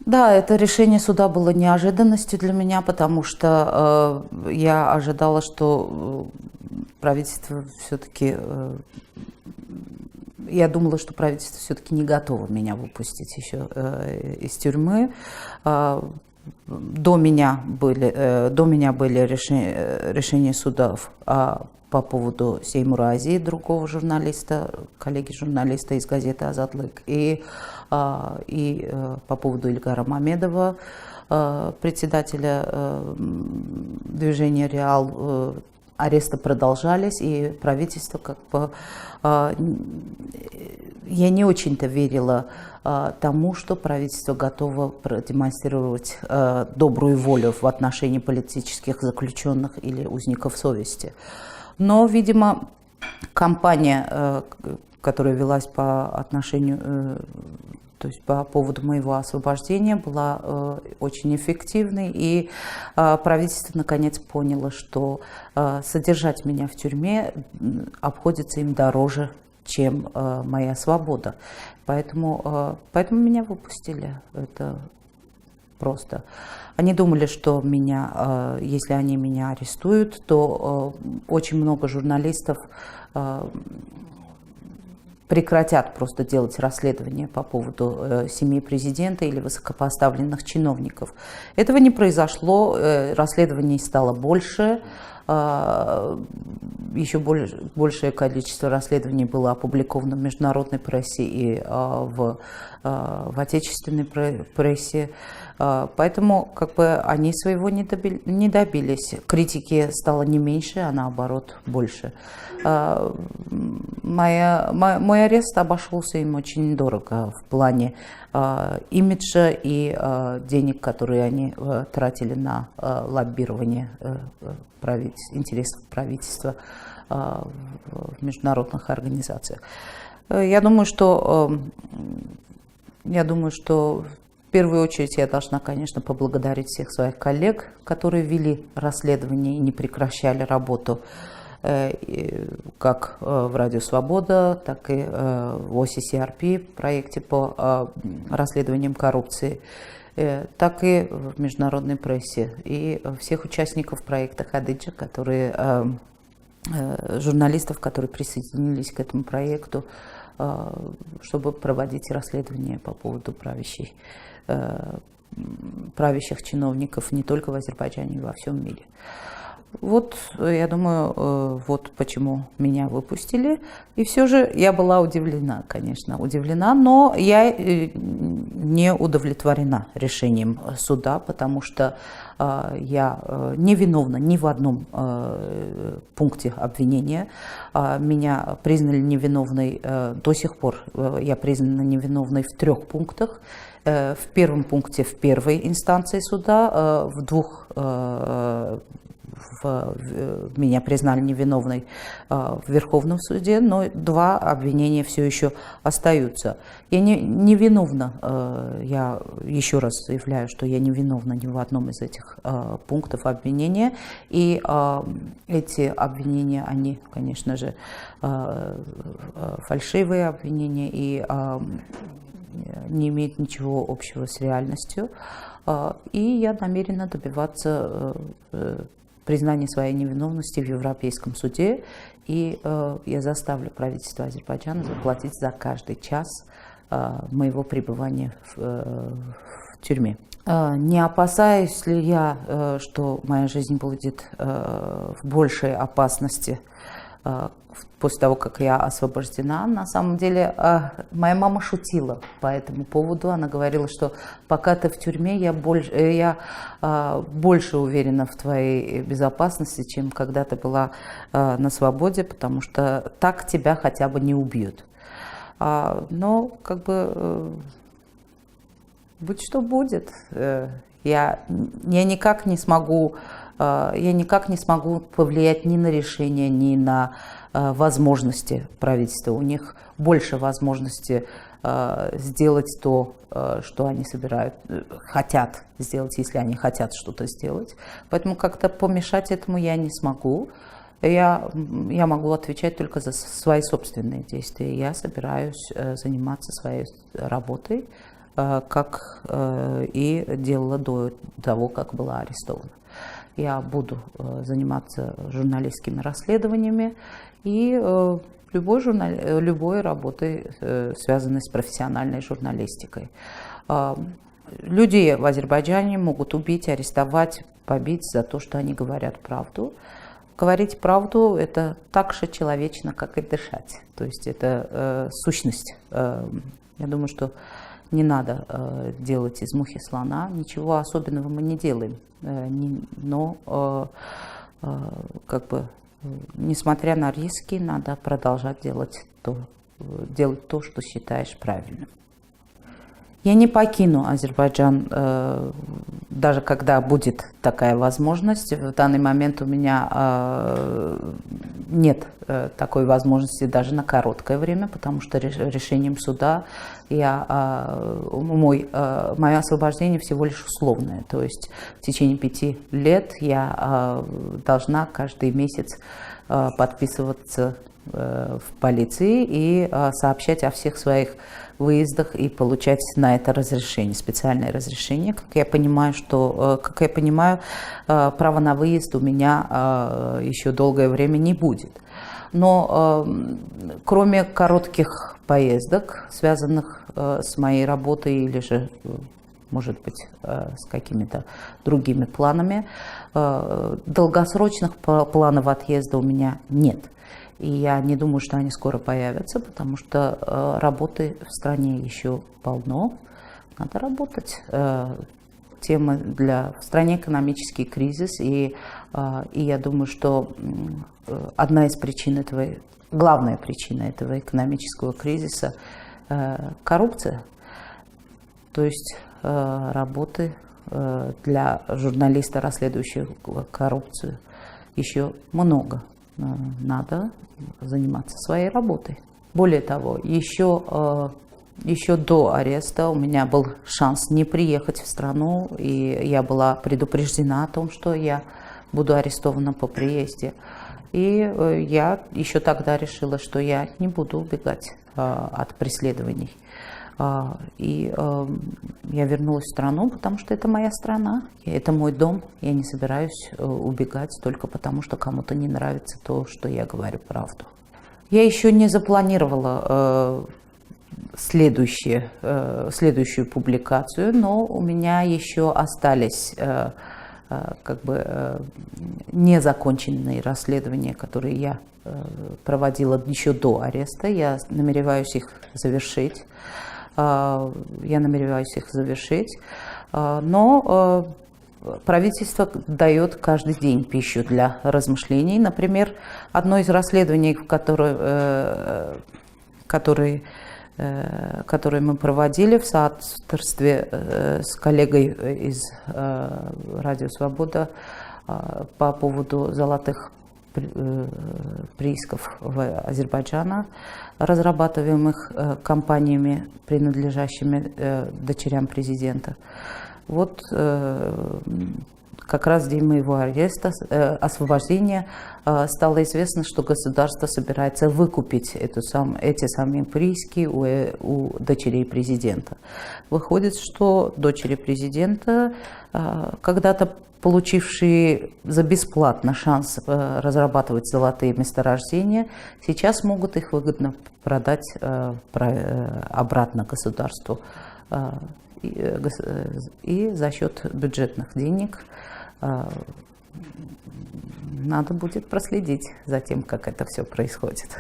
Да, это решение суда было неожиданностью для меня, потому что я ожидала, что правительство все-таки, я думала, что правительство все-таки не готово меня выпустить еще из тюрьмы. До меня были решения судов по поводу Сеймура Азии, другого журналиста, коллеги-журналиста из газеты «Азатлык», и по поводу Ильгара Мамедова, председателя движения «Реал». Аресты продолжались, и правительство я не очень-то верила тому, что правительство готово продемонстрировать добрую волю в отношении политических заключенных или узников совести. Но, видимо, кампания, которая велась по отношению, то есть по поводу моего освобождения, была очень эффективной, и правительство наконец поняло, что содержать меня в тюрьме обходится им дороже, чем моя свобода. Поэтому меня выпустили. Это просто. Они думали, что если они меня арестуют, то очень много журналистов прекратят просто делать расследования по поводу семьи президента или высокопоставленных чиновников. Этого не произошло, расследований стало больше, еще большее количество расследований было опубликовано в международной прессе и в отечественной прессе. Поэтому они своего не добились. Критики стало не меньше, а наоборот больше. Мой арест обошелся им очень дорого в плане имиджа и денег, которые они тратили на лоббирование интересов правительства в международных организациях. Я думаю, что в первую очередь я должна, конечно, поблагодарить всех своих коллег, которые вели расследование и не прекращали работу, как в «Радио Свобода», так и в OCCRP, проекте по расследованиям коррупции, так и в международной прессе, и всех участников проекта «Хадиджа», журналистов, которые присоединились к этому проекту, чтобы проводить расследования по поводу правящих чиновников не только в Азербайджане, но и во всем мире. Вот, я думаю, вот почему меня выпустили. И все же я была удивлена, конечно, но я не удовлетворена решением суда, потому что я не виновна ни в одном пункте обвинения. Меня признали невиновной до сих пор. Я признана невиновной в 3 пунктах. В первом пункте в первой инстанции суда, меня признали невиновной в Верховном суде, но 2 обвинения все еще остаются. Я не виновна, я еще раз заявляю, что я не виновна ни в одном из этих пунктов обвинения. И эти обвинения, они, конечно же, фальшивые обвинения и не имеют ничего общего с реальностью. И я намерена добиваться признания своей невиновности в Европейском суде, и я заставлю правительство Азербайджана заплатить за каждый час моего пребывания в тюрьме. Не опасаюсь ли я, что моя жизнь будет в большей опасности после того, как я освобождена? На самом деле, моя мама шутила по этому поводу. Она говорила, что пока ты в тюрьме, я больше уверена в твоей безопасности, чем когда ты была на свободе, потому что так тебя хотя бы не убьют. Но будь что будет. Я никак не смогу повлиять ни на решение, ни на возможности правительства. У них больше возможности сделать то, что они хотят сделать, если они хотят что-то сделать. Поэтому как-то помешать этому я не смогу. Я могу отвечать только за свои собственные действия. Я собираюсь заниматься своей работой, как и делала до того, как была арестована. Я буду заниматься журналистскими расследованиями и любой работой, связанной с профессиональной журналистикой. Людей в Азербайджане могут убить, арестовать, побить за то, что они говорят правду. Говорить правду – это так же человечно, как и дышать. То есть это сущность. Я думаю, что не надо делать из мухи слона. Ничего особенного мы не делаем. Но как бы, несмотря на риски, надо продолжать делать то, что считаешь правильным. Я не покину Азербайджан, даже когда будет такая возможность. В данный момент у меня нет такой возможности даже на короткое время, потому что решением суда мое освобождение всего лишь условное. То есть в течение 5 лет я должна каждый месяц подписываться в полиции и сообщать о всех своих выездах и получать на это разрешение, специальное разрешение. Как я понимаю, права на выезд у меня еще долгое время не будет. Но кроме коротких поездок, связанных с моей работой или же, может быть, с какими-то другими планами, долгосрочных планов отъезда у меня нет. И я не думаю, что они скоро появятся, потому что работы в стране еще полно. Надо работать. В стране экономический кризис, и я думаю, что главная причина этого экономического кризиса – коррупция. То есть работы для журналиста, расследующего коррупцию, еще много. Надо заниматься своей работой. Более того, еще до ареста у меня был шанс не приехать в страну, и я была предупреждена о том, что я буду арестована по приезде. И я еще тогда решила, что я не буду убегать от преследований. И я вернулась в страну, потому что это моя страна, это мой дом. Я не собираюсь убегать только потому, что кому-то не нравится то, что я говорю правду. Я еще не запланировала следующую публикацию, но у меня еще остались незаконченные расследования, которые я проводила еще до ареста. Я намереваюсь их завершить. Но правительство дает каждый день пищу для размышлений. Например, одно из расследований, которое мы проводили в соавторстве с коллегой из Радио Свобода по поводу золотых приисков в Азербайджане, разрабатываемых компаниями, принадлежащими дочерям президента. Вот как раз в день моего освобождения, стало известно, что государство собирается выкупить эти самые прииски у дочерей президента. Выходит, что дочери президента, когда-то получившие за бесплатно шанс разрабатывать золотые месторождения, сейчас могут их выгодно продать обратно государству. И за счет бюджетных денег надо будет проследить за тем, как это все происходит.